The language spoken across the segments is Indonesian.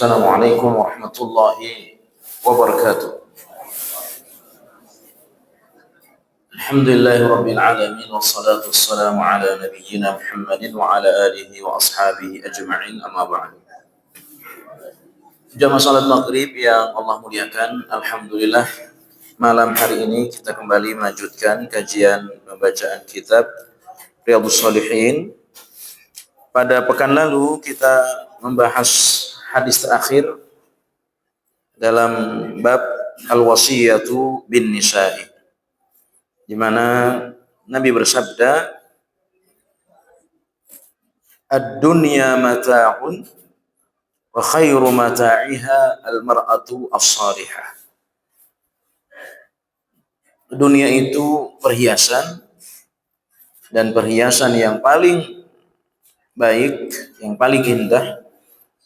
Assalamualaikum warahmatullahi wabarakatuh. Alhamdulillahi rabbil alamin wassalatu wassalamu ala nabiyyina Muhammadin wa ala alihi wa ashabihi ajma'in, amma ba'du. Jamaah salat maghrib yang Allah muliakan, alhamdulillah malam hari ini kita kembali melanjutkan kajian pembacaan kitab Riyadhus Shalihin. Pada pekan lalu kita membahas hadis terakhir dalam bab al-wasiyatu bin nisa'i, di mana Nabi bersabda, ad-dunya mata'un wa khairu mata'iha al-mar'atu as-salihah. Dunia itu perhiasan, dan perhiasan yang paling baik, yang paling indah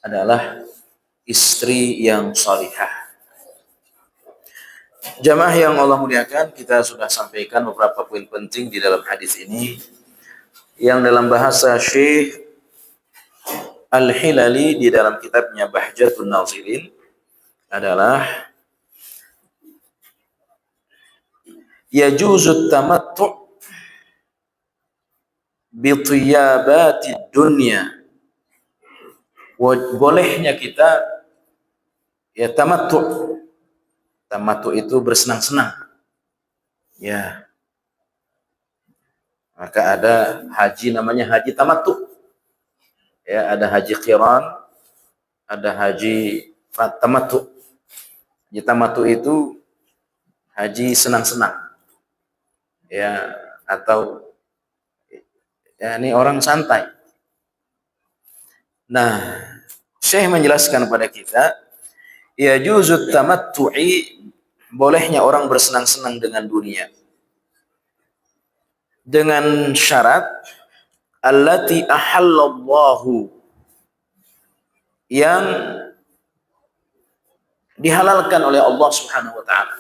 adalah istri yang salihah. Jamaah yang Allah muliakan, kita sudah sampaikan beberapa poin penting di dalam hadis ini, yang dalam bahasa Syekh Al-Hilali di dalam kitabnya Bahjatun Nazirin adalah yajuzut tamattu' bi thiyabati dunya. Bolehnya kita ya tamattu'. Tamattu' itu bersenang-senang. Ya. Maka ada haji namanya haji tamattu'. Ya, ada haji qiran, ada haji tamattu'. Haji tamattu' itu haji senang-senang. Ya, atau ya, ini orang santai. Nah, Syekh menjelaskan kepada kita, ya juzut tamattu'i, bolehnya orang bersenang-senang dengan dunia, dengan syarat allati ahallallahu, yang dihalalkan oleh Allah Subhanahu wa taala.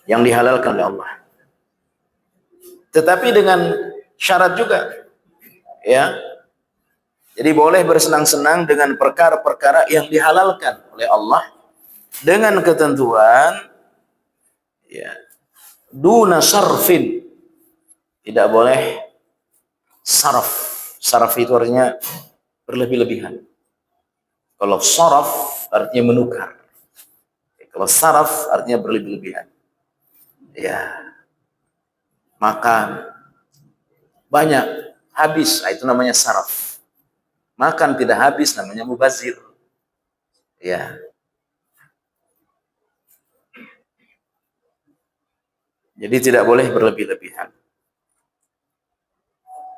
Yang dihalalkan oleh Allah. Tetapi dengan syarat juga. Ya. Jadi boleh bersenang-senang dengan perkara-perkara yang dihalalkan oleh Allah dengan ketentuan ya, duna sarfin. Tidak boleh saraf. Saraf itu artinya berlebih-lebihan. Kalau saraf artinya menukar. Kalau saraf artinya berlebih-lebihan. Ya. Makan banyak, habis, itu namanya saraf. Makan tidak habis namanya mubazir. Ya. Jadi tidak boleh berlebih-lebihan.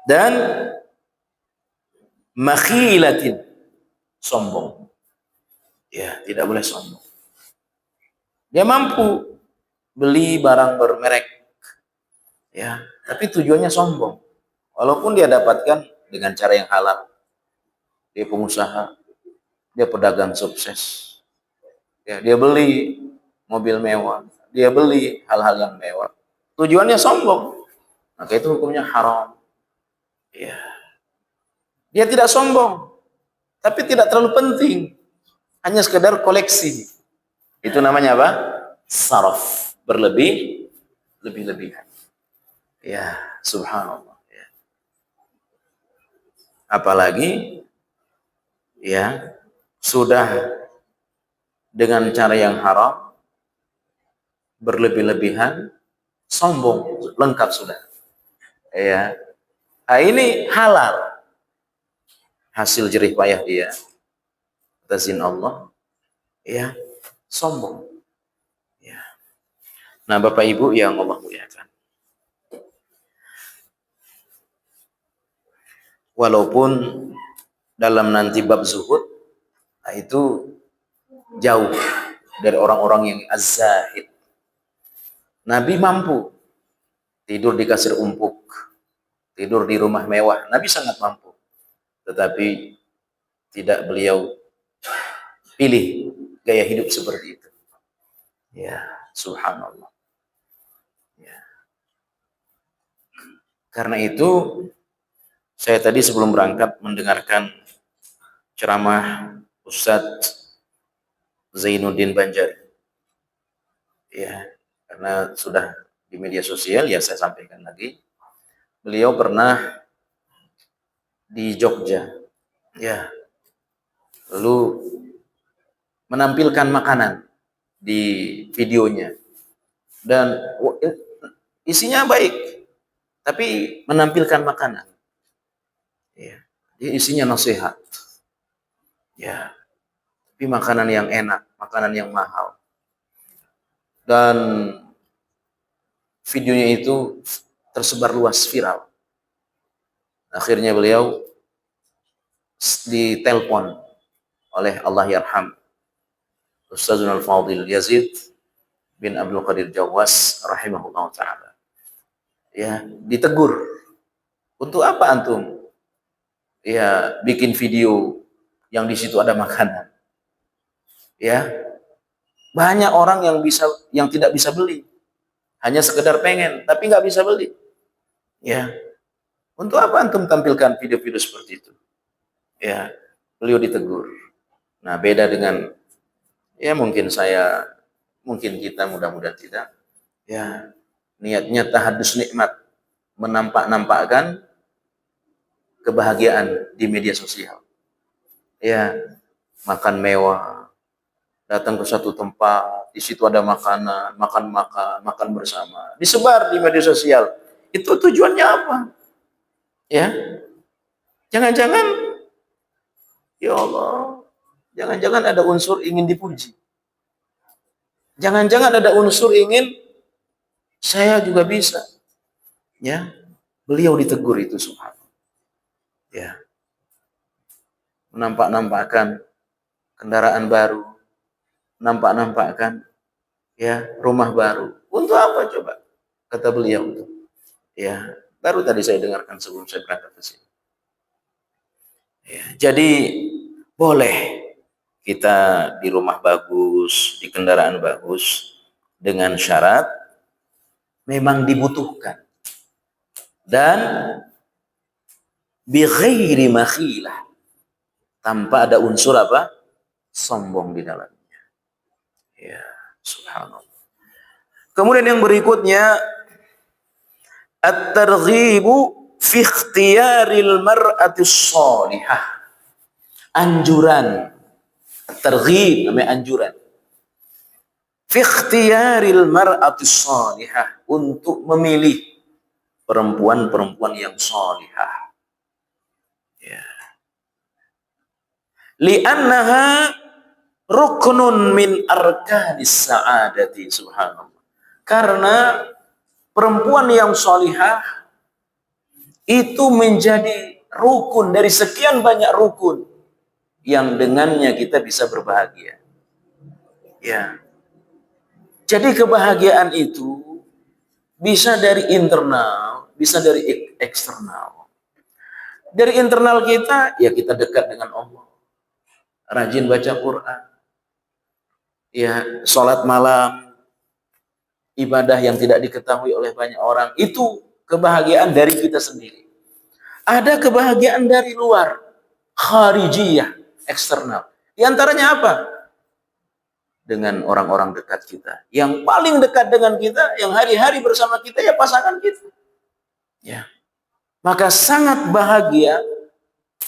Dan makhilatin, sombong. Ya, tidak boleh sombong. Dia mampu beli barang bermerek. Ya, tapi tujuannya sombong. Walaupun dia dapatkan dengan cara yang halal. Dia pengusaha, dia pedagang sukses. Ya, dia beli mobil mewah, dia beli hal-hal yang mewah. Tujuannya sombong. Maka itu hukumnya haram. Ya. Dia tidak sombong, tapi tidak terlalu penting. Hanya sekedar koleksi. Itu namanya apa? Saraf. Lebih-lebihan. Ya, subhanallah. Ya. Apalagi ya sudah dengan cara yang haram, berlebih-lebihan, sombong, lengkap sudah. Ya. Nah, ini halal. Hasil jerih payah dia atas izin Allah. Ya, sombong. Ya. Nah, Bapak Ibu yang Allah muliakan. Walaupun dalam nanti bab zuhud, nah itu jauh dari orang-orang yang az-zahid. Nabi mampu tidur di kasur empuk, tidur di rumah mewah. Nabi sangat mampu. Tetapi tidak beliau pilih gaya hidup seperti itu. Ya, subhanallah. Ya. Karena itu saya tadi sebelum berangkat mendengarkan ceramah Ustadz Zainuddin Banjari. Ya, karena sudah di media sosial ya saya sampaikan lagi. Beliau pernah di Jogja. Ya, lalu menampilkan makanan di videonya dan isinya baik, tapi menampilkan makanan. Ya, isinya nasihat. Ya, tapi makanan yang enak, makanan yang mahal. Dan videonya itu tersebar luas, viral. Akhirnya beliau ditelepon oleh Allah yarham Ustazun Al-Fadil Yazid bin Abdul Qadir Jawas rahimahullah ta'ala. Ya, ditegur. Untuk apa antum? Ya, bikin video yang di situ ada makanan. Ya. Banyak orang yang tidak bisa beli. Hanya sekedar pengen, tapi nggak bisa beli. Ya. Untuk apa antum tampilkan video-video seperti itu? Ya, beliau ditegur. Nah, beda dengan ya mungkin kita mudah-mudahan tidak. Ya, niatnya tahadus nikmat, menampak-nampakkan kebahagiaan di media sosial. Ya, makan mewah, datang ke satu tempat, di situ ada makanan, makan bersama, disebar di media sosial. Itu tujuannya apa? Ya, jangan-jangan, ya Allah, jangan-jangan ada unsur ingin dipuji. Jangan-jangan ada unsur ingin saya juga bisa. Ya, beliau ditegur itu subhanallah. Ya, menampak-nampakkan kendaraan baru, nampak-nampakkan ya rumah baru. Untuk apa coba? Kata beliau itu. Ya, baru tadi saya dengarkan sebelum saya berangkat ke sini. Ya, jadi boleh kita di rumah bagus, di kendaraan bagus, dengan syarat memang dibutuhkan dan bi ghairi makhilah, tanpa ada unsur apa? Sombong di dalamnya. Ya, subhanallah. Kemudian yang berikutnya, at-targhibu fi ikhtiyaril mar'atis shalihah. Anjuran. At-targhib namanya anjuran. Fi ikhtiyaril mar'atis shalihah, untuk memilih perempuan-perempuan yang shalihah. Ya. Li'annaha ruknun min arkanis sa'adati, subhanallah. Karena perempuan yang shalihah itu menjadi rukun dari sekian banyak rukun yang dengannya kita bisa berbahagia. Ya. Jadi kebahagiaan itu bisa dari internal, bisa dari eksternal. Dari internal kita, ya kita dekat dengan Allah. Rajin baca Quran. Ya, sholat malam, ibadah yang tidak diketahui oleh banyak orang, itu kebahagiaan dari kita sendiri. Ada kebahagiaan dari luar, kharijiyah, eksternal. Di antaranya apa? Dengan orang-orang dekat kita. Yang paling dekat dengan kita, yang hari-hari bersama kita, ya pasangan kita. Ya. Maka sangat bahagia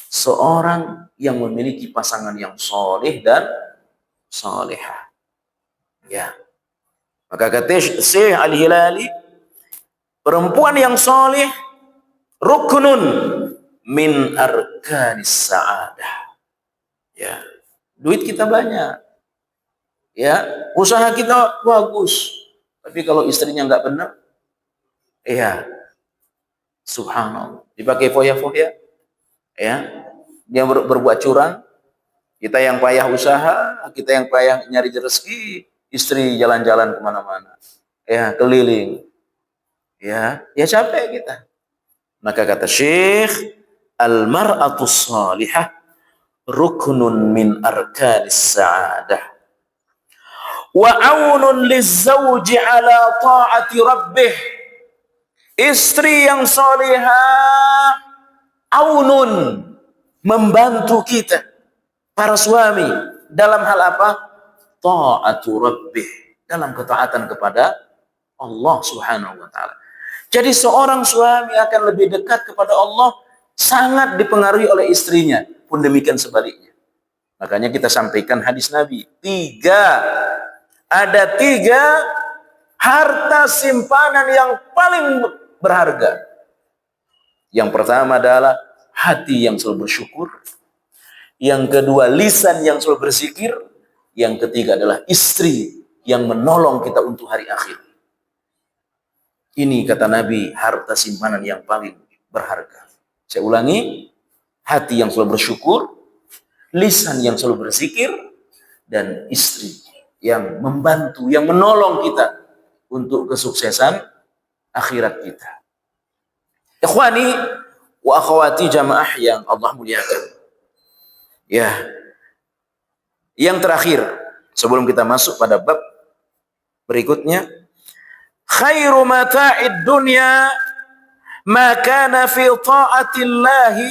seorang yang memiliki pasangan yang soleh dan solehah. Ya. Maka kata Syekh Al-Hilali, perempuan yang soleh ruknun min arkanis sa'adah. Ya. Duit kita banyak. Ya, usaha kita bagus. Tapi kalau istrinya nggak benar, ya, subhanallah, dipakai foya-foya, ya, dia berbuat curang, kita yang payah usaha, kita yang payah nyari rezeki, istri jalan-jalan kemana-mana, ya, keliling, ya capek kita. Maka kata Syekh, al-mar'atus salihah ruknun min arkanis sa'adah wa aunun lizzawji ala ta'ati rabbih. Istri yang salihah aunun, membantu kita, para suami dalam hal apa? Ta'atu rabbih, dalam ketaatan kepada Allah Subhanahu wa taala. Jadi seorang suami akan lebih dekat kepada Allah sangat dipengaruhi oleh istrinya, pun demikian sebaliknya. Makanya kita sampaikan hadis Nabi, ada tiga harta simpanan yang paling berharga. Yang pertama adalah hati yang selalu bersyukur. Yang kedua, lisan yang selalu berzikir. Yang ketiga adalah istri yang menolong kita untuk hari akhir. Ini kata Nabi, harta simpanan yang paling berharga. Saya ulangi, hati yang selalu bersyukur, lisan yang selalu berzikir, dan istri yang membantu, yang menolong kita untuk kesuksesan akhirat kita. Ikhwani wa akhwati jamaah yang Allah muliakan. Ya. Yang terakhir, sebelum kita masuk pada bab berikutnya, khairu mata'id dunya ma kana fi ta'atillahi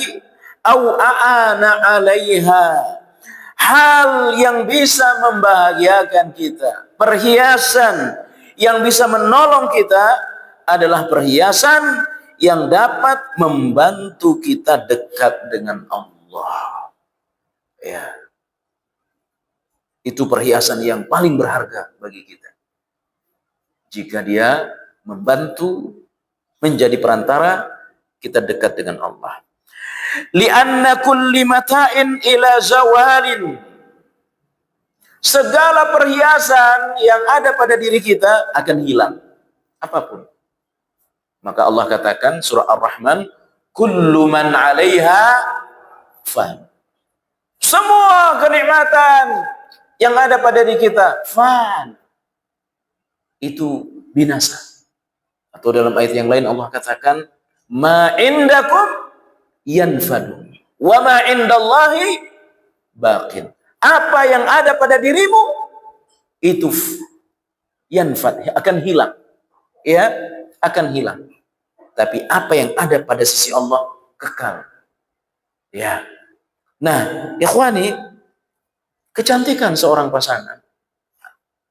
aw a'ana 'alaiha. Hal yang bisa membahagiakan kita, perhiasan yang bisa menolong kita adalah perhiasan yang dapat membantu kita dekat dengan Allah. Ya. Itu perhiasan yang paling berharga bagi kita. Jika dia membantu menjadi perantara kita dekat dengan Allah. Li'anna kulli mata'in ila zawalin. Segala perhiasan yang ada pada diri kita akan hilang. Apapun. Maka Allah katakan surah Ar-Rahman, kullu man 'alaiha fan. Semua kenikmatan yang ada pada diri kita fan. Itu binasa. Atau dalam ayat yang lain Allah katakan, ma indakum yanfadu wa ma indallahi baqin. Apa yang ada pada dirimu itu yanfad, akan hilang. Ya, akan hilang. Tapi apa yang ada pada sisi Allah kekal. Ya. Nah, ikhwani, kecantikan seorang pasangan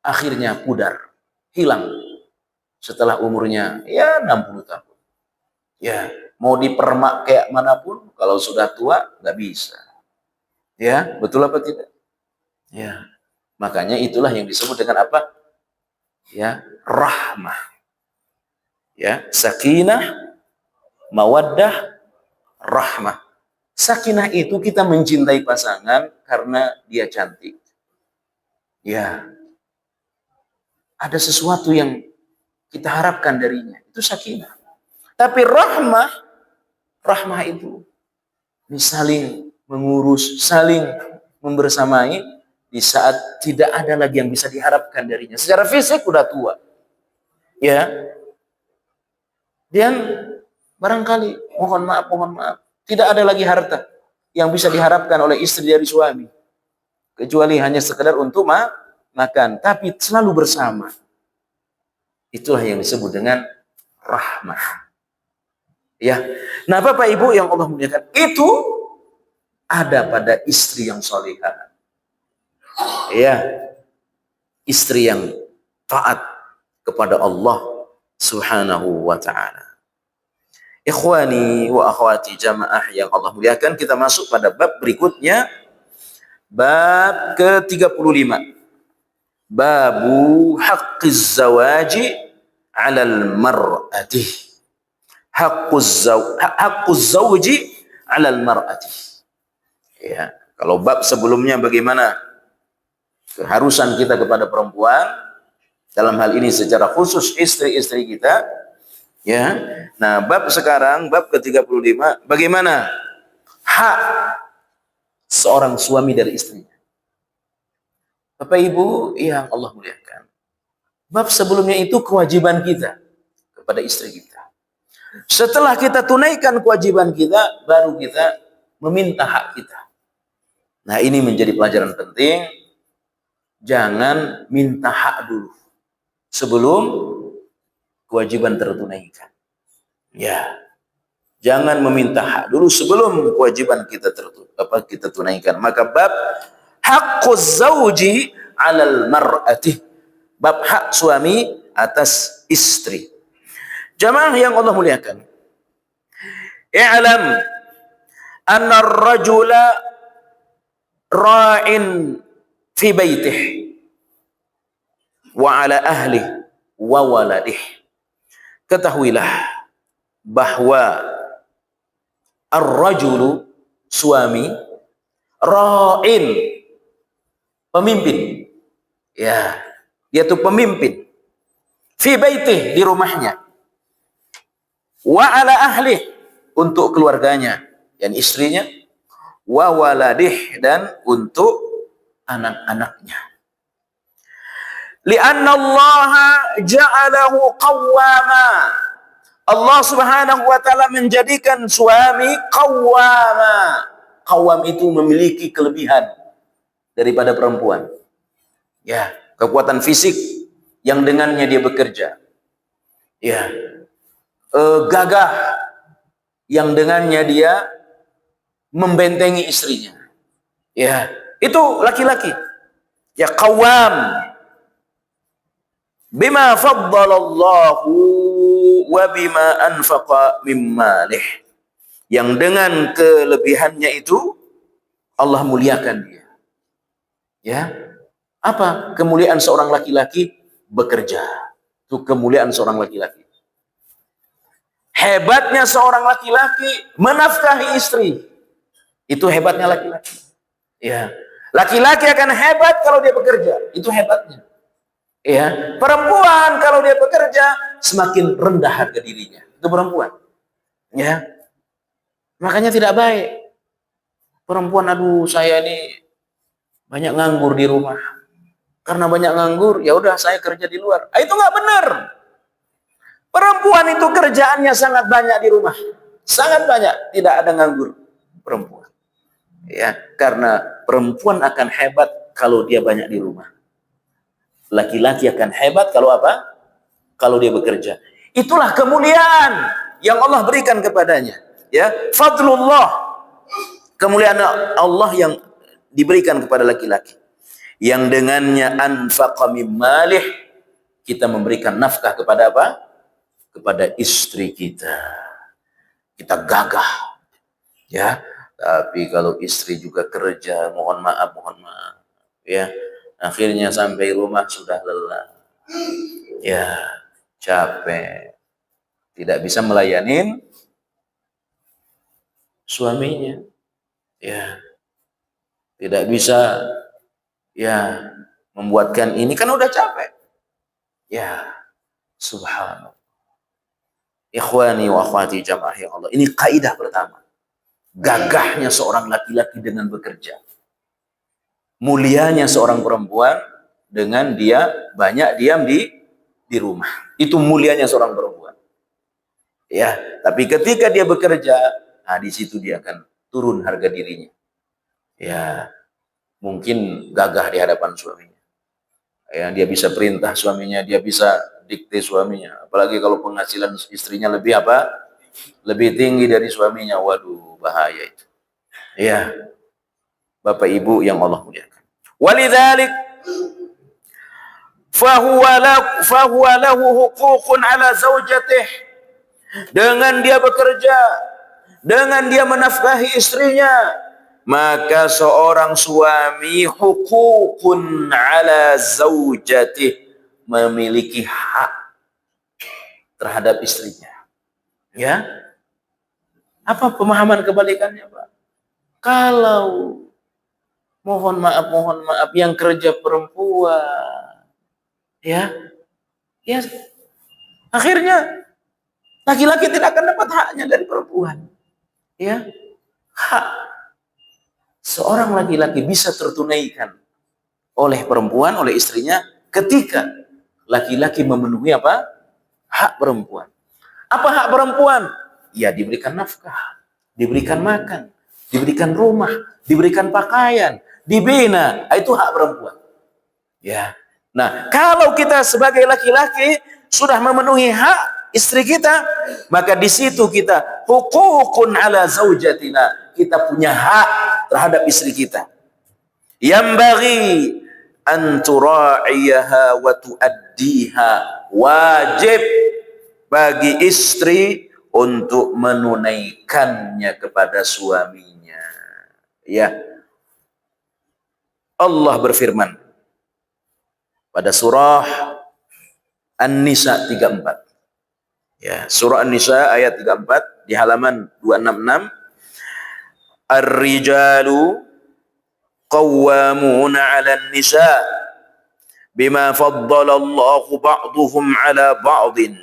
akhirnya pudar, hilang setelah umurnya ya 60 tahun. Ya, mau dipermak kayak manapun, kalau sudah tua nggak bisa. Ya, betul apa tidak? Ya, makanya itulah yang disebut dengan apa? Ya, rahmah. Ya, sakinah, mawaddah, rahmah. Sakinah itu kita mencintai pasangan karena dia cantik. Ya, ada sesuatu yang kita harapkan darinya. Itu sakinah. Tapi rahmah itu saling mengurus, saling membersamai di saat tidak ada lagi yang bisa diharapkan darinya. Secara fisik udah tua. Ya. Dan barangkali mohon maaf, tidak ada lagi harta yang bisa diharapkan oleh istri dari suami. Kecuali hanya sekedar untuk makan. Tapi selalu bersama. Itulah yang disebut dengan rahmah. Ya. Nah, Bapak Ibu yang Allah muliakan, itu ada pada istri yang salihah. Ya. Istri yang taat kepada Allah Subhanahu wa ta'ala. Ikhwani wa akhwati jamaah yang Allah muliakan, kita masuk pada bab berikutnya, bab ke-35. Babu haqqiz zawaji 'alal mar'ati. Haqquz zawji 'alal mar'ati. Ya, kalau bab sebelumnya bagaimana keharusan kita kepada perempuan, dalam hal ini secara khusus istri-istri kita. Ya. Nah, bab sekarang, bab ke-35, bagaimana hak seorang suami dari istrinya. Bapak Ibu yang Allah muliakan, bab sebelumnya itu kewajiban kita kepada istri kita. Setelah kita tunaikan kewajiban kita, baru kita meminta hak kita. Nah, ini menjadi pelajaran penting. Jangan minta hak dulu sebelum kewajiban tertunaikan. Ya, jangan meminta hak dulu sebelum kewajiban kita kita tunaikan. Maka bab haqquz zauji 'alal mar'ati, bab hak suami atas istri. Jamaah yang Allah muliakan, i'lam anna ar-rajula ra'in fi baitihi wa 'ala ahlihi wa waladihi. Ketahuilah bahwa ar-rajulu, suami, ra'in, pemimpin. Ya, dia itu pemimpin. Fi baitih, di rumahnya. Wa ala ahlih, untuk keluarganya, dan istrinya. Wa waladih, dan untuk anak-anaknya. Lianna Allah ja'alahu qawwama. Allah subhanahu wa ta'ala menjadikan suami qawwama. Qawwam itu memiliki kelebihan daripada perempuan. Ya, kekuatan fisik yang dengannya dia bekerja. Ya, gagah yang dengannya dia membentengi istrinya. Ya, itu laki-laki. Ya, qawwam. Bima faddalallahu wa bima anfaqa min malih. Yang dengan kelebihannya itu Allah muliakan dia. Ya. Apa kemuliaan seorang laki-laki? Bekerja. Itu kemuliaan seorang laki-laki. Hebatnya seorang laki-laki menafkahi istri. Itu hebatnya laki-laki. Ya. Laki-laki akan hebat kalau dia bekerja. Itu hebatnya. Ya, perempuan kalau dia bekerja semakin rendah harga dirinya. Itu perempuan. Ya. Makanya tidak baik. Perempuan, aduh saya ini banyak nganggur di rumah. Karena banyak nganggur, ya udah saya kerja di luar. Itu nggak benar. Perempuan itu kerjaannya sangat banyak di rumah. Sangat banyak, tidak ada nganggur perempuan. Ya, karena perempuan akan hebat kalau dia banyak di rumah. Laki-laki akan hebat kalau apa? Kalau dia bekerja. Itulah kemuliaan yang Allah berikan kepadanya. Ya, fadlullah, kemuliaan Allah yang diberikan kepada laki-laki. Yang dengannya anfaqa min malih, kita memberikan nafkah kepada apa? Kepada istri kita. Kita gagah. Ya, tapi kalau istri juga kerja, mohon maaf. Ya. Akhirnya sampai rumah sudah lelah. Ya, capek. Tidak bisa melayani suaminya. Ya. Tidak bisa ya membuatkan ini, kan udah capek. Ya, subhanallah. Ikhwani wa akhwati jamaah ya Allah. Ini kaidah pertama. Gagahnya seorang laki-laki dengan bekerja. Mulianya seorang perempuan dengan dia banyak diam di rumah. Itu mulianya seorang perempuan. Ya, tapi ketika dia bekerja, nah di situ dia akan turun harga dirinya. Ya, mungkin gagah di hadapan suaminya. Ya, dia bisa perintah suaminya, dia bisa dikte suaminya. Apalagi kalau penghasilan istrinya lebih apa? Lebih tinggi dari suaminya. Waduh, bahaya itu. Ya. Bapak Ibu yang Allah muliakan. Walidzalik fahuwa lahu huququn ala zaujatih. Dengan dia bekerja, dengan dia menafkahi istrinya, maka seorang suami huququn ala zaujatih, memiliki hak terhadap istrinya. Ya. Apa pemahaman kebalikannya, Pak? Kalau mohon maaf, yang kerja perempuan, ya, akhirnya laki-laki tidak akan dapat haknya dari perempuan, ya. Hak seorang laki-laki bisa tertunaikan oleh perempuan, oleh istrinya, ketika laki-laki memenuhi apa? Hak perempuan. Apa hak perempuan? Ya, diberikan nafkah, diberikan makan, diberikan rumah, diberikan pakaian, dibina. Itu hak perempuan. Ya. Nah, kalau kita sebagai laki-laki sudah memenuhi hak istri kita, maka di situ kita huququn ala zaujatina. Kita punya hak terhadap istri kita. Yambaghi an tura'iyaha wa tuaddiha. Wajib bagi istri untuk menunaikannya kepada suaminya. Ya. Allah berfirman pada surah An-Nisa 34. Ya, surah An-Nisa ayat 34 di halaman 266. Ar-rijalu qawwamuna 'alan nisa bima faddala Allahu ba'dahum 'ala ba'din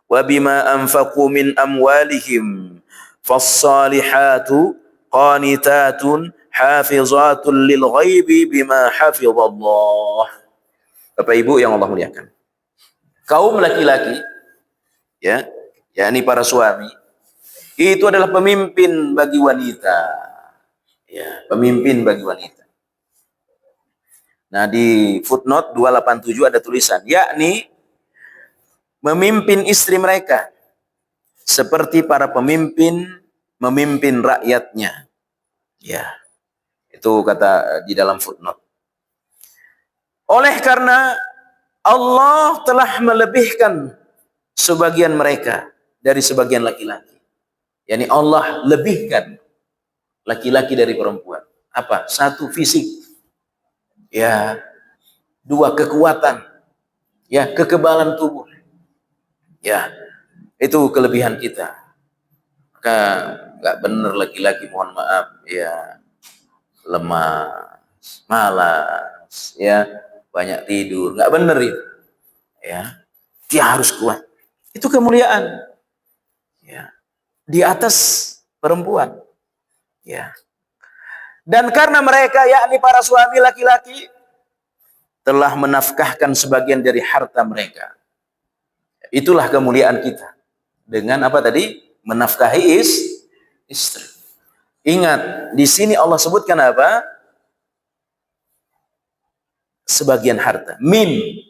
wa bima anfaqu min amwalihim fas-salihatu qanitatun hafizatun lil ghaibi bima hafizallah. Bapak Ibu yang Allah muliakan, kaum laki-laki, ya, yakni para suami, itu adalah pemimpin bagi wanita. Ya, pemimpin bagi wanita. Nah, di footnote 287 ada tulisan, yakni memimpin istri mereka seperti para pemimpin memimpin rakyatnya. Ya, itu kata di dalam footnote. Oleh karena Allah telah melebihkan sebagian mereka dari sebagian laki-laki. Yani Allah lebihkan laki-laki dari perempuan. Apa? Satu, fisik. Ya. Dua, kekuatan. Ya, kekebalan tubuh. Ya. Itu kelebihan kita. Maka nggak benar laki-laki, mohon maaf, ya, lemas, malas, ya, banyak tidur. Nggak benar itu. Ya. Dia harus kuat. Itu kemuliaan. Ya. Di atas perempuan. Ya. Dan karena mereka, yakni para suami laki-laki, telah menafkahkan sebagian dari harta mereka. Itulah kemuliaan kita. Dengan apa tadi? Menafkahi istri. Ingat, di sini Allah sebutkan apa? Sebagian harta. Min.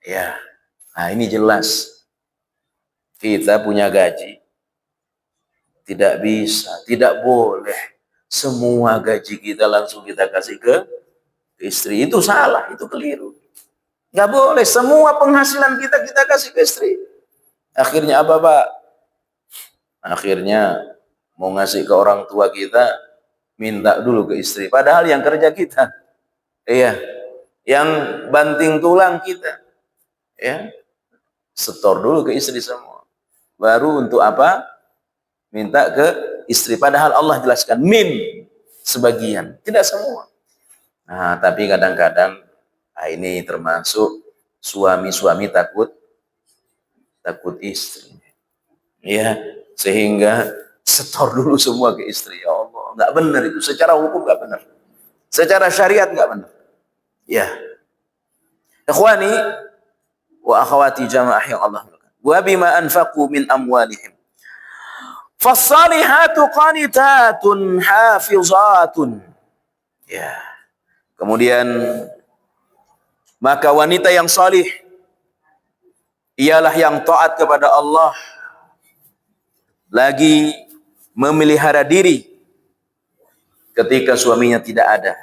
Ya. Nah, ini jelas. Kita punya gaji. Tidak bisa, tidak boleh semua gaji kita langsung kita kasih ke istri. Itu salah, itu keliru. Nggak boleh semua penghasilan kita kasih ke istri. Akhirnya apa, Pak? Akhirnya mau ngasih ke orang tua kita, minta dulu ke istri. Padahal yang kerja kita. Iya. Yang banting tulang kita. Ya. Setor dulu ke istri semua. Baru untuk apa? Minta ke istri. Padahal Allah jelaskan min, sebagian, tidak semua. Nah, tapi kadang-kadang ini termasuk suami-suami takut istri. Ya, sehingga setor dulu semua ke istri. Ya Allah, nggak benar itu. Secara hukum nggak benar. Secara syariat nggak benar. Ya. Ikhwani wa akhwati jamaah yang Allah muliakan. Wa bima anfaqu min amwalihim. Fassalihatu qanitatun hafizatun. Ya. Kemudian maka wanita yang salih ialah yang taat kepada Allah, lagi memelihara diri ketika suaminya tidak ada.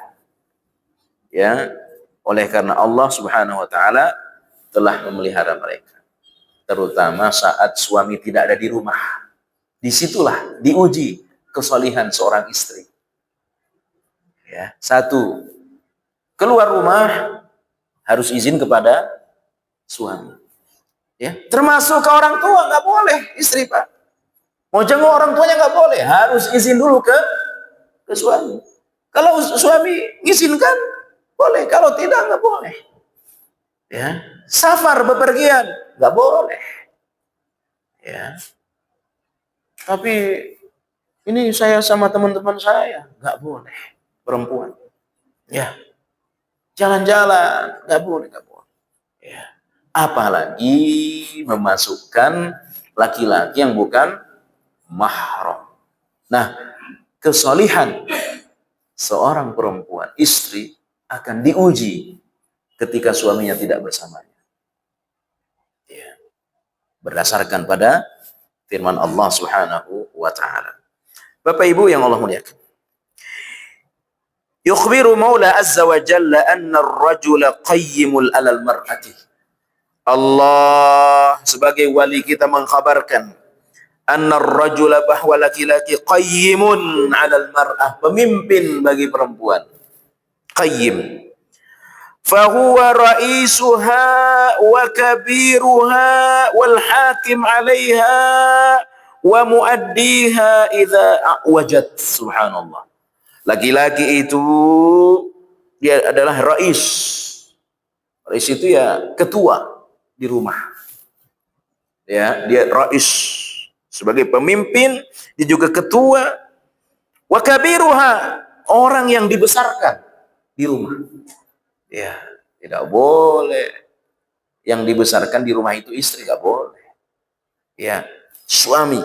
Ya. Oleh karena Allah Subhanahu wa taala telah memelihara mereka. Terutama saat suami tidak ada di rumah. Disitulah diuji kesalihan seorang istri. Ya, satu, keluar rumah harus izin kepada suami. Ya, termasuk ke orang tua nggak boleh istri, Pak. Mau jenguk orang tuanya nggak boleh, harus izin dulu ke suami. Kalau suami izinkan boleh, kalau tidak nggak boleh. Ya, safar bepergian nggak boleh. Ya. Tapi ini saya sama teman-teman saya, nggak boleh, perempuan. Ya, jalan-jalan, nggak boleh. Ya. Apalagi memasukkan laki-laki yang bukan mahram. Nah, kesalihan seorang perempuan, istri, akan diuji ketika suaminya tidak bersamanya. Ya. Berdasarkan pada firman Allah Subhanahu wa taala. Bapak Ibu yang Allah muliakan. Yukhbiru Maula Azza wa Jalla anna ar-rajula qayyimul 'alal mar'ati. Allah sebagai wali kita mengkhabarkan anna ar-rajula bahwa laki-laki qayyimun 'alal mar'ah, pemimpin bagi perempuan. Qayyim. Fahuwa ra'isuha wa kabiruha wal hakim 'alaiha wa muaddiha idza a'wajat. Subhanallah. Laki-laki itu dia adalah rais. Rais itu ya ketua di rumah. Ya, dia rais sebagai pemimpin, dia juga ketua. Wa kabiruha, orang yang dibesarkan di rumah. Ya, tidak boleh yang dibesarkan di rumah itu istri, enggak boleh. Ya, suami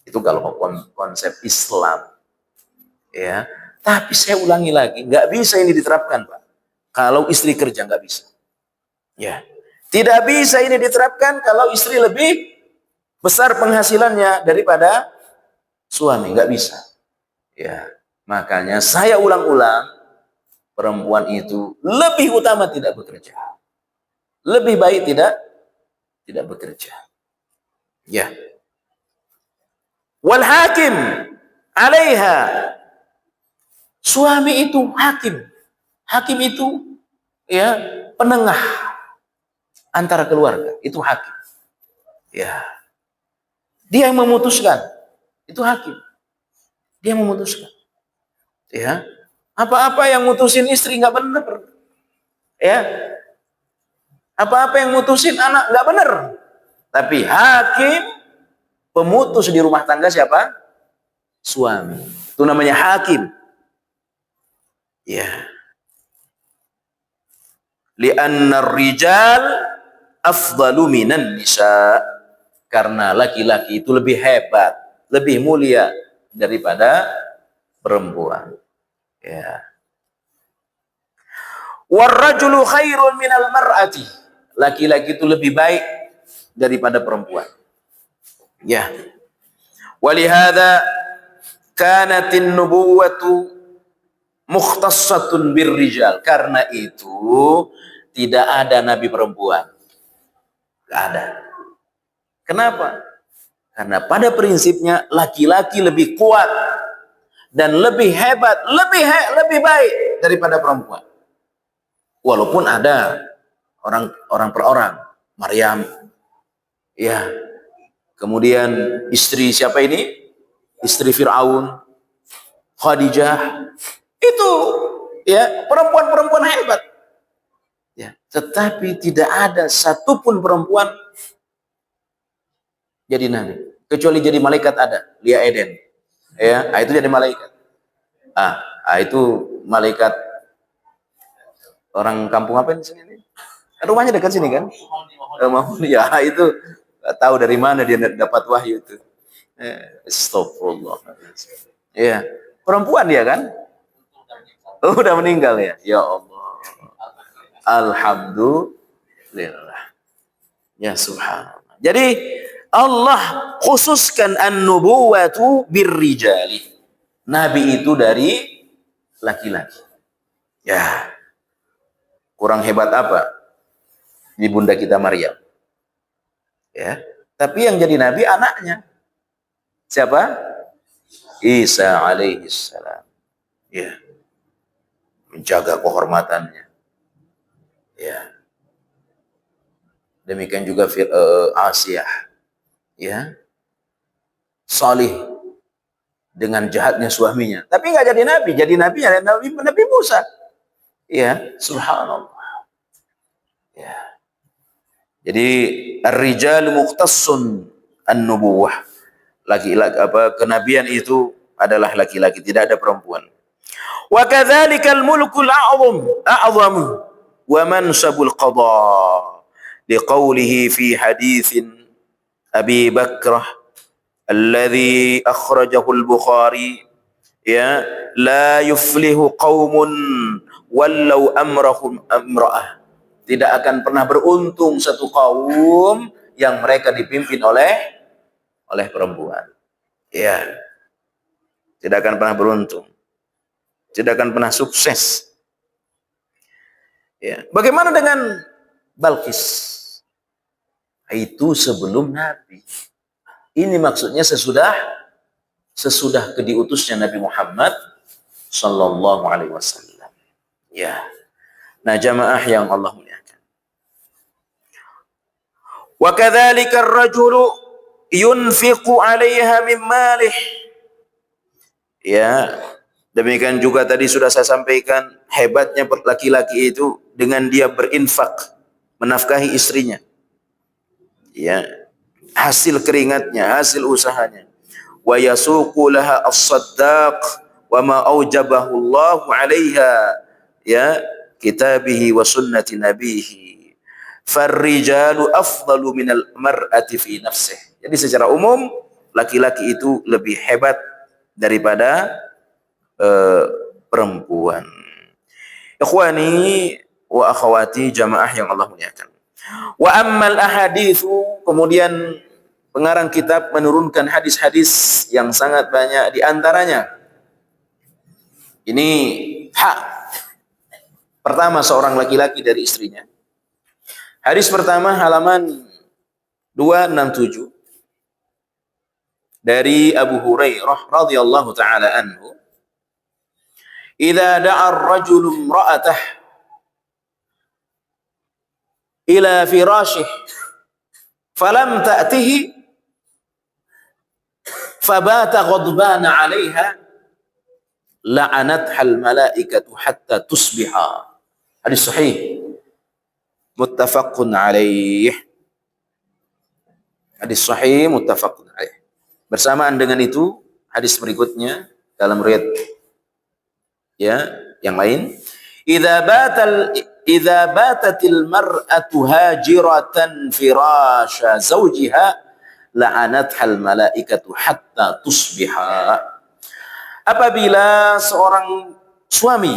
itu kalau konsep Islam. Ya, tapi saya ulangi lagi, nggak bisa ini diterapkan, Pak. Kalau istri kerja nggak bisa. Ya, tidak bisa ini diterapkan kalau istri lebih besar penghasilannya daripada suami, nggak bisa. Ya, makanya saya ulang-ulang, perempuan itu lebih utama tidak bekerja, lebih baik tidak bekerja. Ya, wal hakim 'alaiha. Suami itu hakim. Hakim itu ya penengah antara keluarga, itu hakim. Ya. Dia yang memutuskan. Itu hakim. Dia yang memutuskan. Ya. Apa-apa yang mutusin istri nggak benar. Ya. Apa-apa yang mutusin anak nggak benar. Tapi hakim, pemutus di rumah tangga siapa? Suami. Itu namanya hakim. Ya. Li'anna ar-rijal afdalu minan nisa. Karena laki-laki itu lebih hebat, lebih mulia daripada perempuan. Ya. War-rajulu khairun minal mar'ati. Laki-laki itu lebih baik daripada perempuan. Ya. Walihada kanatin nubuwatu mukhtassatun birrijal. Karena itu tidak ada nabi perempuan. Tidak ada. Kenapa? Karena pada prinsipnya laki-laki lebih kuat dan lebih hebat, lebih baik daripada perempuan. Walaupun ada orang per orang, Maryam, ya, kemudian istri siapa ini? Istri Fir'aun, Khadijah. Itu ya perempuan-perempuan hebat. Ya, tetapi tidak ada satupun perempuan jadi nabi. Kecuali jadi malaikat ada, Lia Eden. Ya, itu jadi malaikat. Itu malaikat orang kampung apa di sini? Rumahnya dekat sini kan? Ya, itu nggak tahu dari mana dia dapat wahyu itu. Astagfirullah. Ya, perempuan dia kan? Udah meninggal ya? Ya Allah. Alhamdulillah. Ya subhanallah. Jadi Allah khususkan an-nubuwatu birrijali. Nabi itu dari laki-laki. Ya. Kurang hebat apa? Di bunda kita Maryam. Ya. Tapi yang jadi nabi anaknya. Siapa? Isa alaihi salam. Ya. Menjaga kehormatannya. Ya. Demikian juga Asiyah. Ya. Salih dengan jahatnya suaminya. Tapi nggak jadi nabi. Jadi nabi ada Nabi Musa. Ya, subhanallah. Ya. Jadi ar-rijal mukhtassun an-nubuwah. Laki-laki kenabian itu adalah laki-laki, tidak ada perempuan. Wa kadzalikal mulkul a'zamu wa mansabul qada. Liqaulihi fi haditsin Abi Bakrah alladhi akhrajahu al-Bukhari, ya, la yuflihu qaumun wallau amrahum amra'ah. Tidak akan pernah beruntung satu kaum yang mereka dipimpin oleh perempuan. Ya. Tidak akan pernah beruntung. tidak akan pernah sukses. Ya. Bagaimana dengan Balqis? Itu sebelum Nabi. Ini maksudnya sesudah diutusnya Nabi Muhammad sallallahu alaihi wasallam. Ya. Nah, jamaah yang Allah muliakan. Wa kadzalika ar-rajulu yunfiqu 'alaiha min malih. Ya, demikian juga tadi sudah saya sampaikan hebatnya laki-laki itu dengan dia berinfak menafkahi istrinya. Ya, hasil keringatnya, hasil usahanya. Wa yasuqu laha as-saddaq wa ma aujabahu Allah 'alaiha ya kitabihi wa sunnati nabihi. Farrijalu afdalu minal mar'ati fi nafsihi. Jadi secara umum laki-laki itu lebih hebat daripada perempuan. Ikhwani wa akhwati jamaah yang Allah muliakan. Wa ammal ahaditsu, kemudian pengarang kitab menurunkan hadis-hadis yang sangat banyak, di antaranya ini hak pertama seorang laki-laki dari istrinya. Hadis pertama halaman 267 dari Abu Hurairah radhiyallahu taala anhu, "Idza da'a ar-rajulu imra'atah ila firashih falam ta'tihi fabata ghadbana 'alayha la'anatha al-mala'ikatu hatta tusbiha." Hadis sahih muttafaqun alaih. Hadis sahih muttafaqun alaih. Bersamaan dengan itu hadis berikutnya dalam riwayat ya yang lain, idza batatil mar'atu hajiratan firasha zawjiha la'anathal malaikatu hatta tusbiha. Apabila seorang suami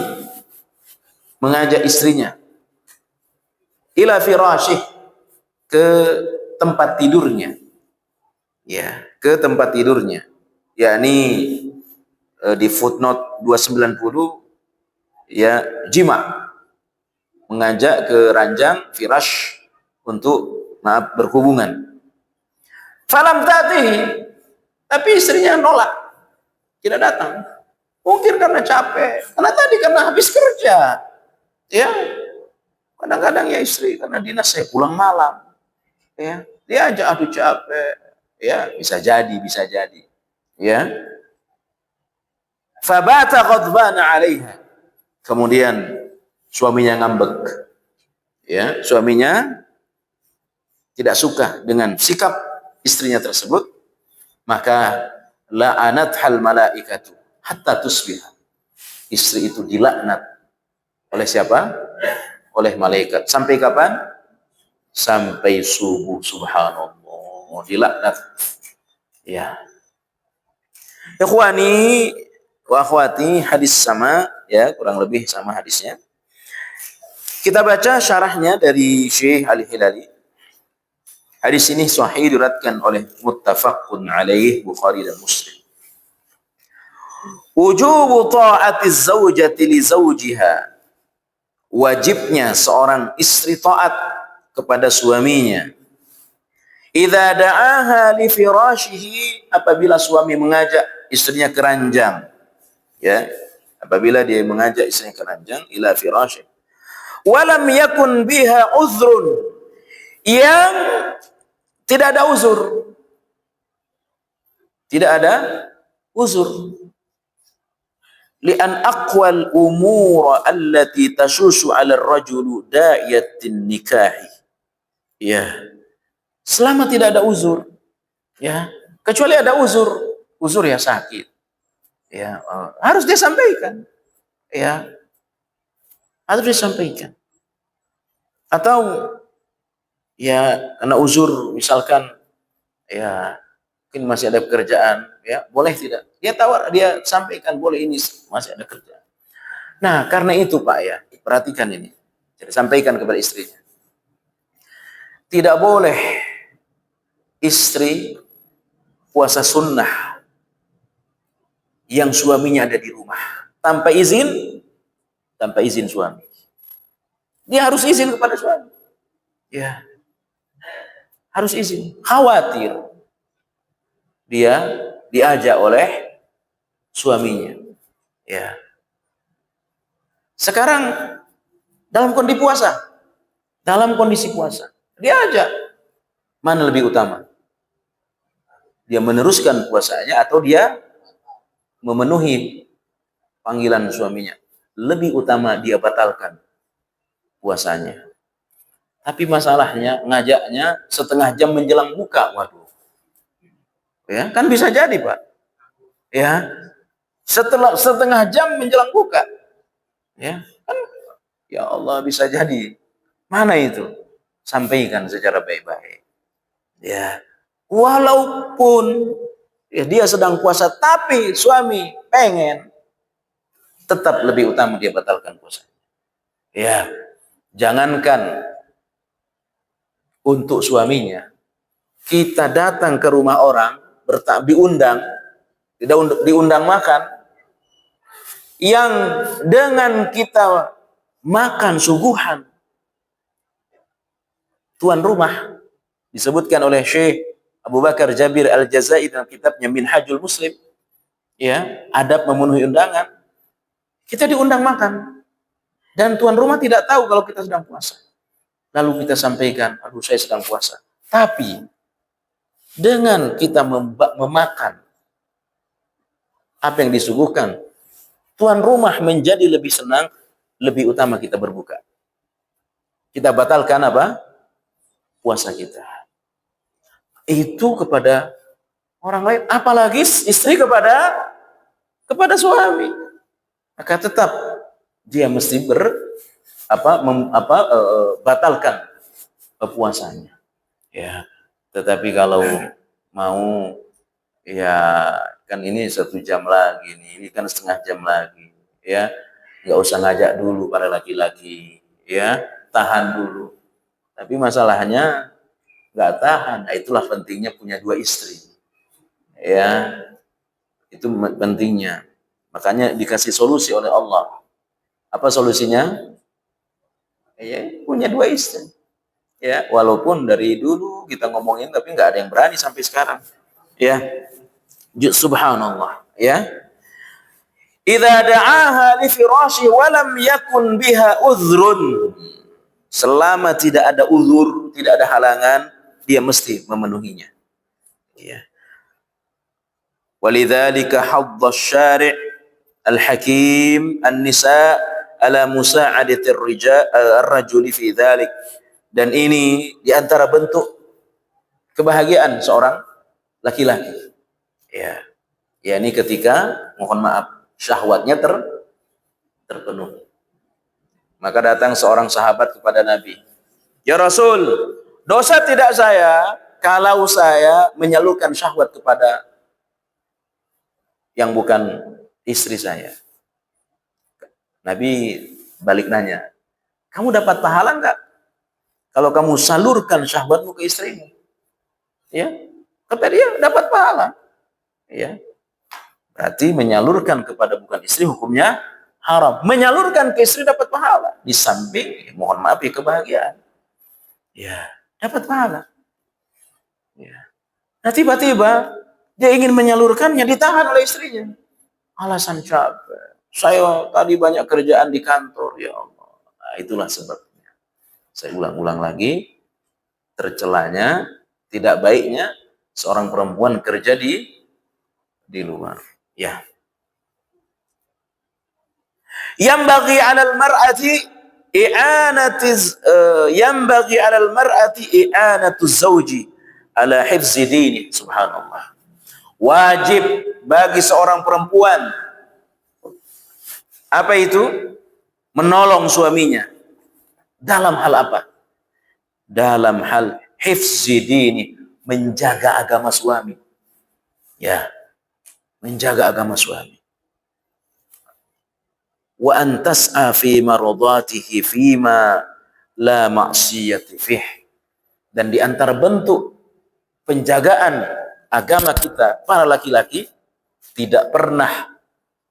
mengajak istrinya ila firashih, ke tempat tidurnya, ya, ke tempat tidurnya, yakni di footnote 290 ya, jima, mengajak ke ranjang firash untuk berhubungan. Falam ta'tihi, tapi istrinya nolak, tidak datang. Mungkin karena capek, karena habis kerja. Ya, kadang-kadang ya istri karena dinas saya pulang malam. Ya, dia aja aduh capek. Ya, bisa jadi. Ya. Fabata ghadbana 'alaiha. Kemudian suaminya ngambek. Ya, suaminya tidak suka dengan sikap istrinya tersebut, maka la'anathal malaikatu hatta tusbiha. Istri itu dilaknat oleh siapa? Oleh malaikat. Sampai kapan? Sampai subuh. Subhanallah, dilaknat. Ya. Ikhwani wa akhwati, hadis sama ya, kurang lebih sama hadisnya. Kita baca syarahnya dari Syekh Al-Hilali. Hadis ini sahih, diriwayatkan oleh muttafaqun alaih Bukhari dan Muslim. Wujubu ta'atiz zaujati li zawjiha. Wajibnya seorang istri taat kepada suaminya. Idza da'aha li firashihi, apabila suami mengajak istrinya ke ranjang. Ya, apabila dia mengajak istrinya ke ranjang, ila firashihi. Walam yakun biha uzrun, yang tidak ada uzur. Tidak ada uzur. Li'an aqwal umura allati tashushu 'ala ar-rajulu da'iyatin nikahi. Ya. Selama tidak ada uzur, ya, kecuali ada uzur ya sakit. Ya, harus dia sampaikan. Ya. Harus disampaikan. Atau ya karena uzur misalkan ya mungkin masih ada pekerjaan, ya boleh tidak? Dia sampaikan boleh, ini masih ada kerjaan. Nah, karena itu Pak ya, perhatikan ini. Jadi sampaikan kepada istrinya. Tidak boleh istri puasa sunnah yang suaminya ada di rumah tanpa izin suami. Dia harus izin kepada suami. Ya, harus izin. Khawatir dia diajak oleh suaminya. Ya. Sekarang dalam kondisi puasa, diajak. Mana lebih utama? Dia meneruskan puasanya atau dia memenuhi panggilan suaminya? Lebih utama dia batalkan puasanya. Tapi masalahnya ngajaknya setengah jam menjelang buka. Waduh. Ya, kan bisa jadi, Pak. Ya. Setelah setengah jam menjelang buka. Ya, kan ya Allah bisa jadi. Mana itu? Sampaikan secara baik-baik. Ya. Walaupun ya, dia sedang puasa tapi suami pengen, tetap lebih utama dia batalkan puasanya. Ya. Jangankan untuk suaminya, kita datang ke rumah orang, diundang makan, yang dengan kita makan suguhan, tuan rumah, disebutkan oleh Syekh Abu Bakar Jabir Al-Jazairi dalam kitabnya Minhajul Muslim, ya, adab memenuhi undangan. Kita diundang makan, dan tuan rumah tidak tahu kalau kita sedang puasa. Lalu kita sampaikan, aduh saya sedang puasa. Tapi dengan kita memakan apa yang disuguhkan, tuan rumah menjadi lebih senang, lebih utama kita berbuka. Kita batalkan apa? Puasa kita. Itu kepada orang lain, apalagi istri kepada suami. Maka tetap dia mesti batalkan puasanya. Ya. Tetapi kalau mau, ya kan ini 1 jam lagi nih, ini kan setengah jam lagi, ya nggak usah ngajak dulu para laki-laki, ya tahan dulu. Tapi masalahnya nggak tahan. Nah, itulah pentingnya punya 2 istri, ya itu pentingnya. Makanya dikasih solusi oleh Allah. Apa solusinya? Ya, punya 2 istri. Ya, walaupun dari dulu kita ngomongin tapi nggak ada yang berani sampai sekarang. Ya, subhanallah. Ya, idza da'aha li firashi wa lam yakun biha udhrun. Selama tidak ada uzur, tidak ada halangan, dia mesti memenuhinya. Ya. Walidzalika hadda asy-syari' al-hakim an-nisa ala musa'adati ar-rajuli fi dzalik. Dan ini diantara bentuk kebahagiaan seorang laki-laki. Ya, ini ketika, mohon maaf, syahwatnya terpenuhi. Maka datang seorang sahabat kepada Nabi. Ya Rasul, dosa tidak saya kalau saya menyalurkan syahwat kepada yang bukan istri saya. Nabi balik nanya, kamu dapat pahala enggak kalau kamu salurkan syahwatmu ke istrimu? Ya, kata dia dapat pahala. Ya, berarti menyalurkan kepada bukan istri hukumnya haram. Menyalurkan ke istri dapat pahala. Di samping, mohon maaf ya, kebahagiaan. Ya, dapat pahala. Ya. Nah tiba-tiba dia ingin menyalurkannya, ditahan oleh istrinya. Alasan capek. Saya tadi banyak kerjaan di kantor, ya Allah. Nah, itulah sebabnya. Saya ulang-ulang lagi, tercelanya, tidak baiknya seorang perempuan kerja di luar. Ya. Yanbaghi 'alal mar'ati i'anatu zawji ala hifzi dini. Subhanallah. Wajib bagi seorang perempuan, apa itu? Menolong suaminya. Dalam hal apa? Dalam hal hifzi dini, menjaga agama suami. Ya, menjaga agama suami. Wa antas'a fi maradatihi fima la ma'siyati fih. Dan di antara bentuk penjagaan agama kita para laki-laki, tidak pernah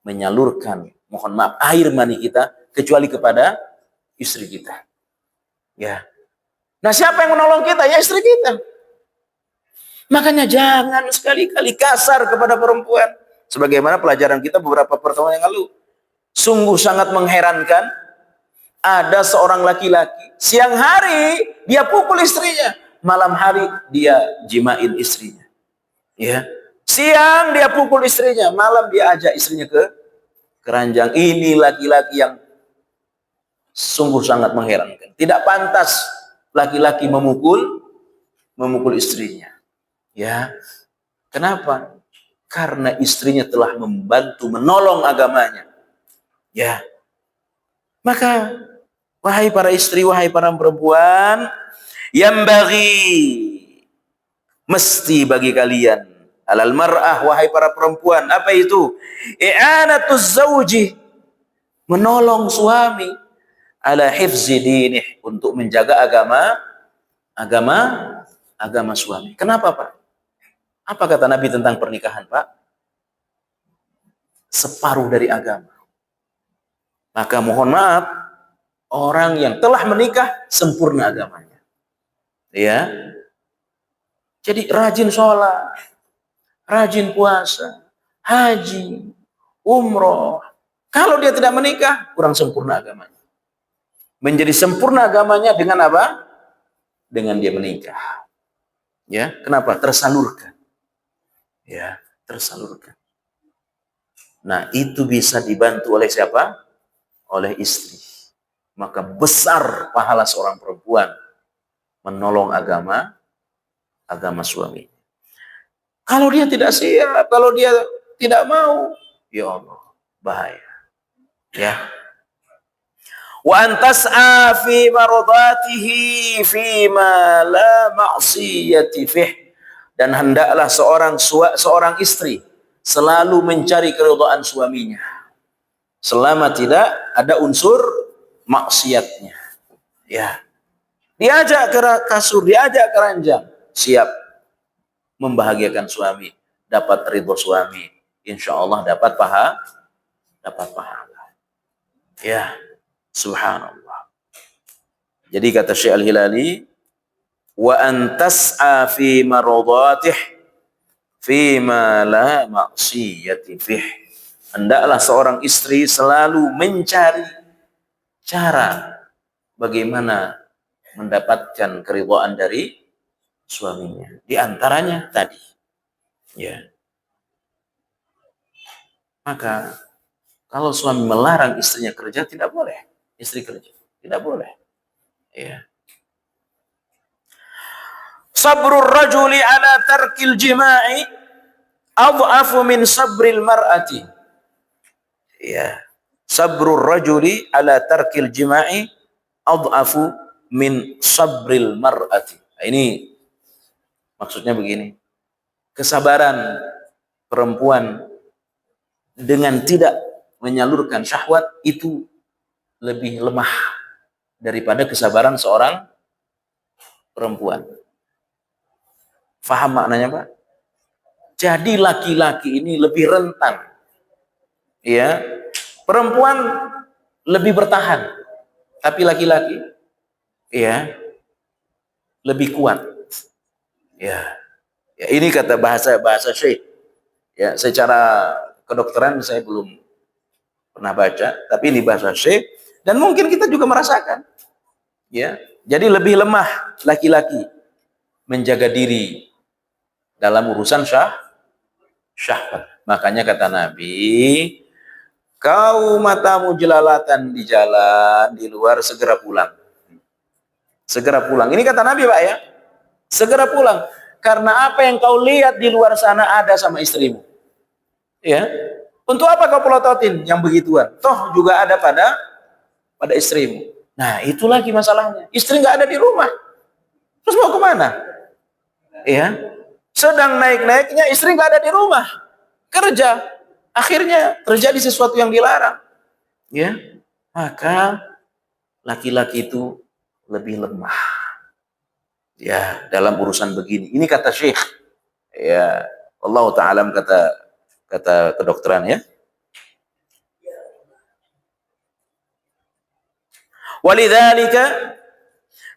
menyalurkan mohon maaf, air mani kita kecuali kepada istri kita. Ya. Nah, siapa yang menolong kita? Ya istri kita. Makanya jangan sekali-kali kasar kepada perempuan. Sebagaimana pelajaran kita beberapa pertemuan yang lalu. Sungguh sangat mengherankan, ada seorang laki-laki, siang hari dia pukul istrinya, malam hari dia jimain istrinya. Ya. Siang dia pukul istrinya, malam dia ajak istrinya ke keranjang. Ini laki-laki yang sungguh sangat mengherankan. Tidak pantas laki-laki memukul istrinya. Ya. Kenapa? Karena istrinya telah membantu menolong agamanya. Ya. Maka wahai para istri, wahai para perempuan, yang mesti bagi kalian alal mar'ah, wahai para perempuan, apa itu? I'anatuz zawji, menolong suami, ala hifzi dinih, untuk menjaga agama suami. Kenapa, Pak? Apa kata Nabi tentang pernikahan, Pak? Separuh dari agama. Maka mohon maaf, orang yang telah menikah sempurna agamanya. Ya. Jadi rajin sholat, rajin puasa, haji, umroh. Kalau dia tidak menikah, kurang sempurna agamanya. Menjadi sempurna agamanya dengan apa? Dengan dia menikah. Ya, kenapa? Tersalurkan. Ya, tersalurkan. Nah, itu bisa dibantu oleh siapa? Oleh istri. Maka besar pahala seorang perempuan menolong agama suami. Kalau dia tidak siap, kalau dia tidak mau, ya Allah, bahaya. Ya. Wa antas'a fi maradatihi fi ma la ma'siyati fih. Dan hendaklah seorang istri selalu mencari keridhaan suaminya selama tidak ada unsur maksiatnya. Ya. Diajak ke kasur, diajak ke ranjang, siap membahagiakan suami, dapat ridho suami, insya Allah dapat pahala. Ya, subhanallah. Jadi kata Syekh Al-Hilali, wa antas'a fi maradatih fi ma la maksiyati fih. Hendaklah seorang istri selalu mencari cara bagaimana mendapatkan keridhaan dari suaminya. Di antaranya tadi. Ya. Maka kalau suami melarang istrinya kerja, tidak boleh istri kerja. Tidak boleh. Ya. Sabrul rajuli ala tarkil jima'i adhafu min sabril mar'ati. Ya. Sabrul rajuli ala tarkil jima'i adhafu min sabril mar'ati. Ini maksudnya begini. Kesabaran perempuan dengan tidak menyalurkan syahwat itu lebih lemah daripada kesabaran seorang perempuan. Faham maknanya, Pak? Jadi laki-laki ini lebih rentan. Ya. Perempuan lebih bertahan. Tapi laki-laki ya lebih kuat. Ya. Ya, ini kata bahasa Syekh. Ya, secara kedokteran saya belum pernah baca, tapi ini bahasa Syekh dan mungkin kita juga merasakan. Ya. Jadi lebih lemah laki-laki menjaga diri dalam urusan syahwat. Makanya kata Nabi, kau matamu jelalatan di jalan, di luar, segera pulang. Segera pulang. Ini kata Nabi, Pak, ya. Segera pulang. Karena apa yang kau lihat di luar sana ada sama istrimu. Ya. Untuk apa kau pelototin yang begituan? Toh juga ada pada istrimu. Nah, itu lagi masalahnya. Istri nggak ada di rumah. Terus mau kemana? Ya. Sedang naik-naiknya, istri nggak ada di rumah. Kerja. Akhirnya terjadi sesuatu yang dilarang. Ya. Maka laki-laki itu lebih lemah. Ya, dalam urusan begini. Ini kata Syekh. Ya, Allah Ta'ala kata kedokteran, ya. Walidzalika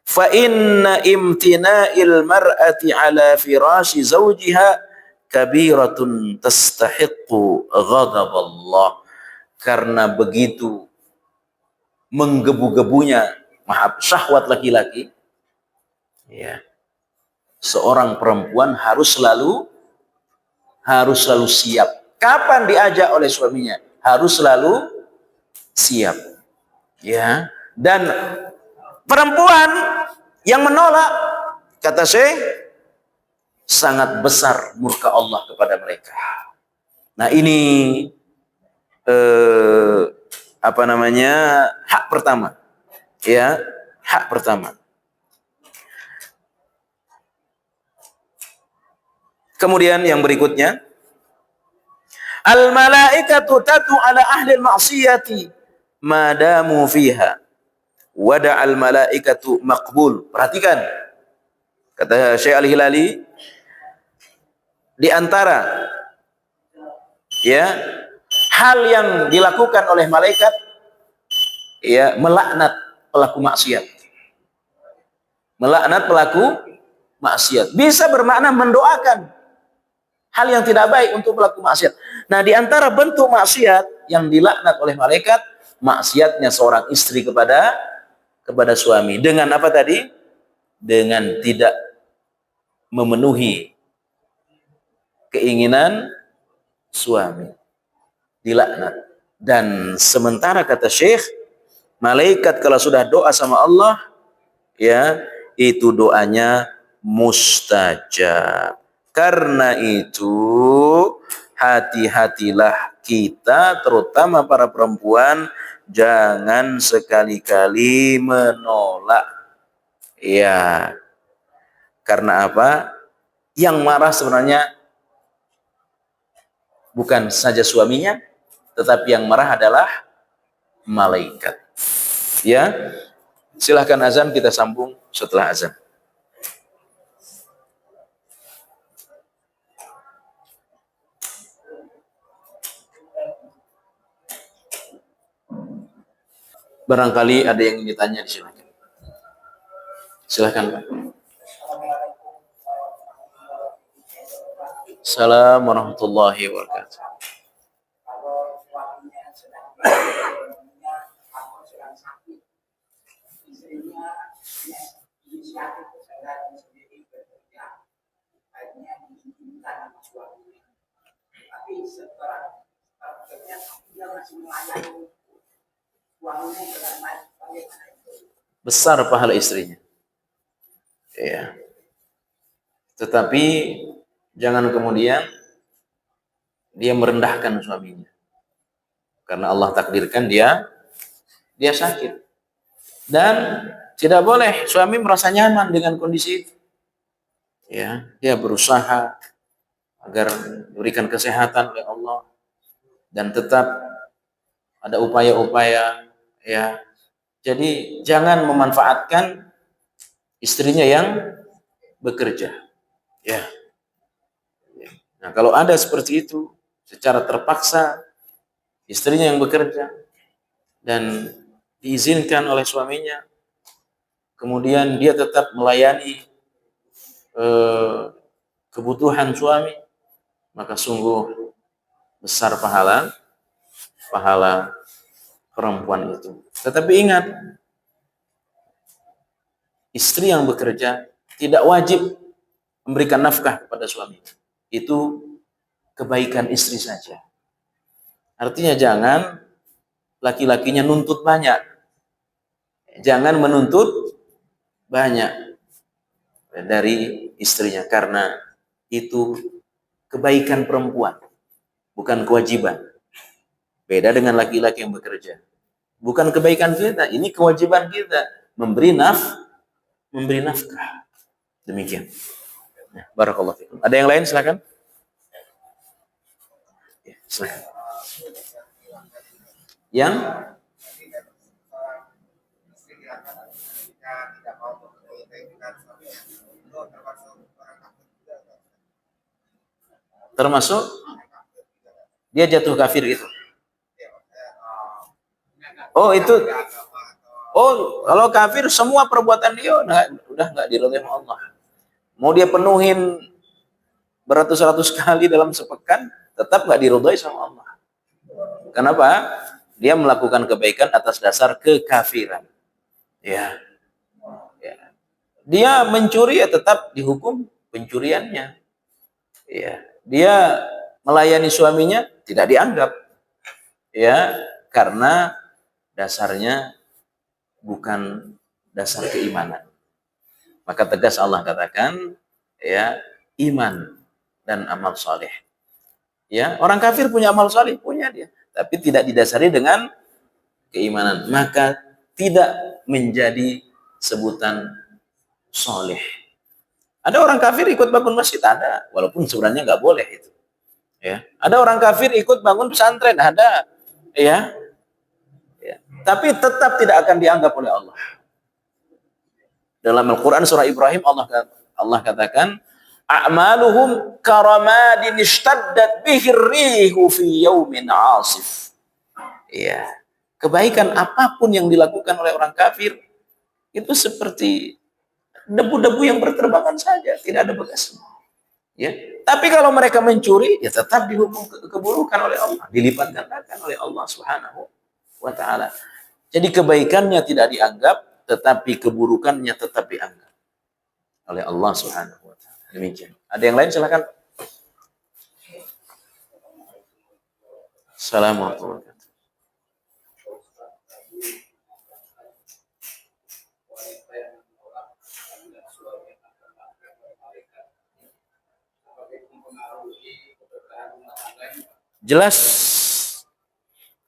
fa inna imtina'il mar'ati ala firashi zawjiha kabiratun tastahiqqu ghadab Allah. Karena begitu menggebu-gebunya syahwat laki-laki, ya, seorang perempuan harus selalu siap. Kapan diajak oleh suaminya? Harus selalu siap. Ya, dan perempuan yang menolak, kata Syekh, sangat besar murka Allah kepada mereka. Nah, ini hak pertama. Ya, hak pertama. Kemudian yang berikutnya, al malaikatu tatu ala ahli al-ma'siyati madamu fiha wada al malaikatu maqbul. Perhatikan, kata Syekh Al-Hilali, di antara hal yang dilakukan oleh malaikat, melaknat pelaku maksiat. Melaknat pelaku maksiat bisa bermakna mendoakan hal yang tidak baik untuk pelaku maksiat. Nah, di antara bentuk maksiat yang dilaknat oleh malaikat, maksiatnya seorang istri kepada suami. Dengan apa tadi? Dengan tidak memenuhi keinginan suami. Dilaknat. Dan sementara kata Syekh, malaikat kalau sudah doa sama Allah, itu doanya mustajab. Karena itu hati-hatilah kita, terutama para perempuan, jangan sekali-kali menolak. Ya. Karena apa? Yang marah sebenarnya bukan saja suaminya, tetapi yang marah adalah malaikat. Ya. Silahkan azan, kita sambung setelah azan. Barangkali ada yang ingin ditanya, silakan. Silakan, Pak. Assalamualaikum warahmatullahi wabarakatuh. Besar pahala istrinya. Ya. Tetapi jangan kemudian dia merendahkan suaminya. Karena Allah takdirkan dia sakit. Dan tidak boleh suami merasa nyaman dengan kondisi itu. Ya, dia berusaha agar diberikan kesehatan oleh Allah dan tetap ada upaya-upaya, ya. Jadi jangan memanfaatkan istrinya yang bekerja. Ya. Nah, kalau ada seperti itu, secara terpaksa istrinya yang bekerja dan diizinkan oleh suaminya, kemudian dia tetap melayani kebutuhan suami, maka sungguh besar pahala perempuan itu. Tetapi ingat, istri yang bekerja tidak wajib memberikan nafkah kepada suami. Itu kebaikan istri saja. Artinya jangan laki-lakinya nuntut banyak. Jangan menuntut banyak dari istrinya, karena itu kebaikan perempuan, bukan kewajiban. Beda dengan laki-laki yang bekerja. Bukan kebaikan kita, ini kewajiban kita memberi nafkah. Demikian. Ya, barakallahu fikum. Ada yang lain, silakan. Ya, silakan. Yang termasuk dia jatuh kafir itu. Oh, itu Oh, kalau kafir semua perbuatan dia udah nggak diridhoi Allah. Mau dia penuhin beratus-ratus kali dalam sepekan, tetap nggak diridhoi sama Allah. Kenapa? Dia melakukan kebaikan atas dasar kekafiran. Ya, ya. Dia mencuri ya tetap dihukum pencuriannya. Ya, dia melayani suaminya tidak dianggap. Ya, karena dasarnya bukan dasar keimanan. Maka tegas Allah katakan, ya, iman dan amal soleh. Ya, orang kafir punya amal soleh, punya dia, tapi tidak didasari dengan keimanan, maka tidak menjadi sebutan soleh. Ada orang kafir ikut bangun masjid, ada, walaupun sebenarnya nggak boleh itu. Ya, ada orang kafir ikut bangun pesantren, ada, ya, ya. Tapi tetap tidak akan dianggap oleh Allah. Dalam Al-Quran surah Ibrahim Allah katakan, a'maluhum karamadin ishtaddat bihir rihu fi yaumin asif. Ya, kebaikan apapun yang dilakukan oleh orang kafir itu seperti debu-debu yang berterbangan saja, tidak ada bekasnya. Ya, tapi kalau mereka mencuri, ya tetap dihukum keburukan oleh Allah, dilipat gandakan oleh Allah Subhanahu wa taala. Jadi kebaikannya tidak dianggap, tetapi keburukannya tetap dianggap oleh Allah Subhanahu wa taala. Demikian. Ada yang lain silakan. Assalamualaikum. Jelas,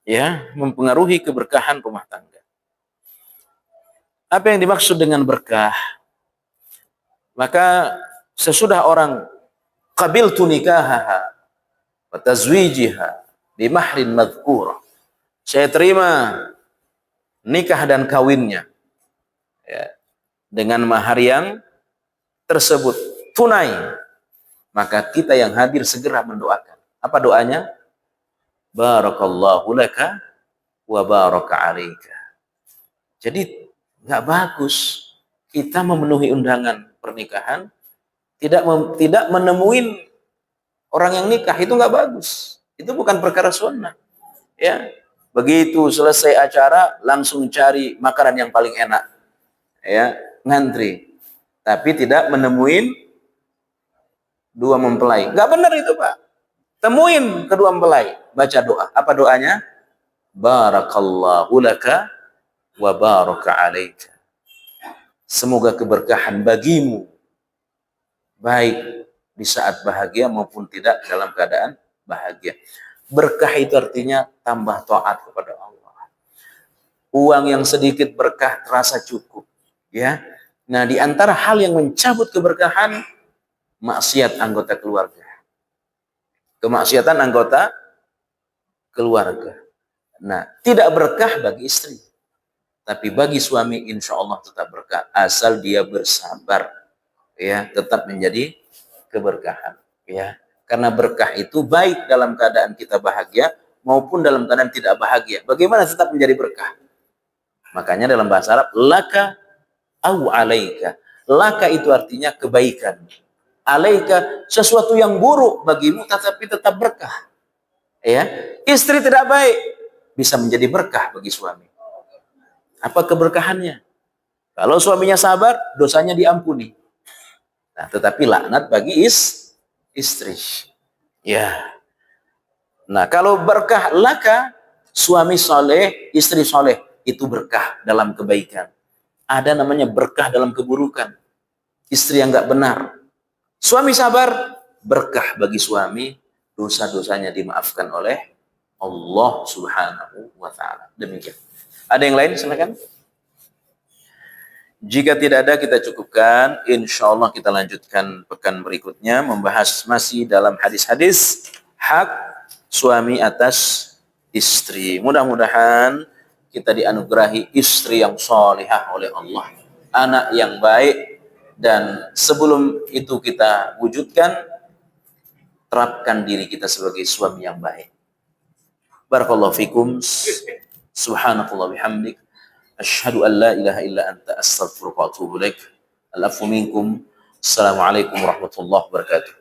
ya, mempengaruhi keberkahan rumah tangga. Apa yang dimaksud dengan berkah? Maka sesudah orang qabiltu nikahaha wa tazwijiha bi mahrin madhkur, saya terima nikah dan kawinnya, ya, dengan mahar yang tersebut tunai, maka kita yang hadir segera mendoakan. Apa doanya? Barakallahu laka wa baraka alaika. Jadi nggak bagus kita memenuhi undangan pernikahan tidak menemuin orang yang nikah, itu nggak bagus. Itu bukan perkara sunnah. Ya, begitu selesai acara langsung cari makanan yang paling enak, ya, ngantri, tapi tidak menemuin dua mempelai. Nggak benar itu, Pak. Temuin kedua mempelai, baca doa. Apa doanya? Barakallahu laka wa baraka alaika. Semoga keberkahan bagimu, baik di saat bahagia maupun tidak dalam keadaan bahagia. Berkah itu artinya tambah taat kepada Allah. Uang yang sedikit berkah terasa cukup, ya. Nah, di antara hal yang mencabut keberkahan, maksiat anggota keluarga. Kemaksiatan anggota keluarga. Nah, tidak berkah bagi istri, tapi bagi suami insya Allah tetap berkah asal dia bersabar, ya, tetap menjadi keberkahan, ya. Karena berkah itu baik dalam keadaan kita bahagia maupun dalam keadaan tidak bahagia. Bagaimana tetap menjadi berkah? Makanya dalam bahasa Arab, laka au alaika. Laka itu artinya kebaikan. Alaika sesuatu yang buruk bagimu tetapi tetap berkah. Ya, istri tidak baik bisa menjadi berkah bagi suami. Apa keberkahannya? Kalau suaminya sabar, dosanya diampuni. Nah, tetapi laknat bagi istri. Ya. Nah, kalau berkah laka, suami soleh, istri soleh, itu berkah dalam kebaikan. Ada namanya berkah dalam keburukan. Istri yang nggak benar. Suami sabar, berkah bagi suami, dosa-dosanya dimaafkan oleh Allah Subhanahu wa taala. Demikian. Ada yang lain? Silakan. Jika tidak ada, kita cukupkan. Insya Allah kita lanjutkan pekan berikutnya, membahas masih dalam hadis-hadis hak suami atas istri. Mudah-mudahan kita dianugerahi istri yang salihah oleh Allah, anak yang baik, dan sebelum itu kita wujudkan, terapkan diri kita sebagai suami yang baik. Barakallahu fikum. Subhanakallah bihamdik. Asyhadu an la ilaha illa anta astaghfiruka wa atubu ilaik. Al-afu minkum. Assalamualaikum warahmatullahi wabarakatuh.